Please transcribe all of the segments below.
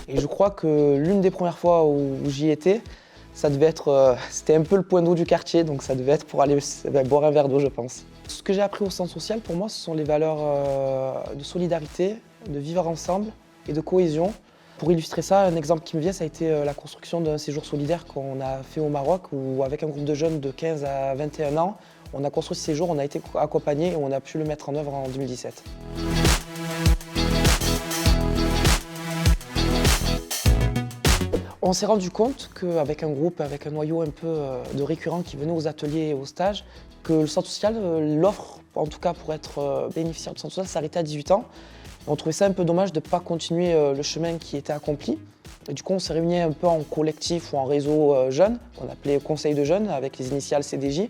Et je crois que l'une des premières fois où j'y étais, ça devait être, c'était un peu le point d'eau du quartier, donc ça devait être pour aller boire un verre d'eau, je pense. Ce que j'ai appris au centre social, pour moi, ce sont les valeurs de solidarité, de vivre ensemble et de cohésion. Pour illustrer ça, un exemple qui me vient, ça a été la construction d'un séjour solidaire qu'on a fait au Maroc, où avec un groupe de jeunes de 15 à 21 ans, on a construit ce séjour, on a été accompagnés et on a pu le mettre en œuvre en 2017. On s'est rendu compte qu'avec un groupe, avec un noyau un peu de récurrents qui venaient aux ateliers et aux stages, que le centre social, l'offre, en tout cas pour être bénéficiaire du centre social, s'arrêtait à 18 ans. On trouvait ça un peu dommage de ne pas continuer le chemin qui était accompli. Et du coup, on s'est réunis un peu en collectif ou en réseau jeunes, qu'on appelait Conseil de jeunes, avec les initiales CDJ.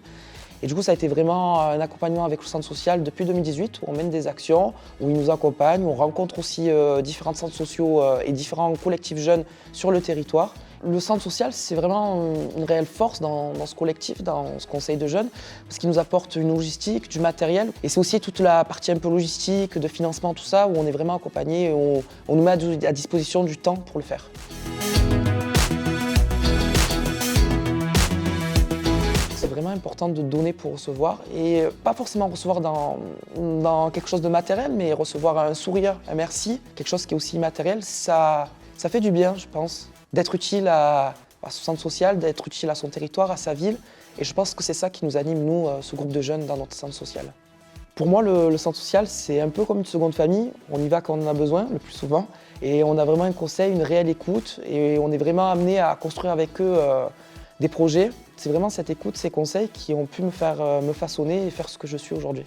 Et du coup, ça a été vraiment un accompagnement avec le centre social depuis 2018, où on mène des actions, où ils nous accompagnent, où on rencontre aussi différents centres sociaux et différents collectifs jeunes sur le territoire. Le centre social, c'est vraiment une réelle force dans ce collectif, dans ce conseil de jeunes, parce qu'il nous apporte une logistique, du matériel. Et c'est aussi toute la partie un peu logistique, de financement, tout ça, où on est vraiment accompagné et on nous met à disposition du temps pour le faire. C'est vraiment important de donner pour recevoir et pas forcément recevoir dans quelque chose de matériel, mais recevoir un sourire, un merci, quelque chose qui est aussi immatériel, ça fait du bien, je pense, d'être utile à son centre social, d'être utile à son territoire, à sa ville. Et je pense que c'est ça qui nous anime, nous, ce groupe de jeunes dans notre centre social. Pour moi, le centre social, c'est un peu comme une seconde famille. On y va quand on en a besoin, le plus souvent. Et on a vraiment un conseil, une réelle écoute. Et on est vraiment amené à construire avec eux des projets. C'est vraiment cette écoute, ces conseils qui ont pu me façonner et faire ce que je suis aujourd'hui.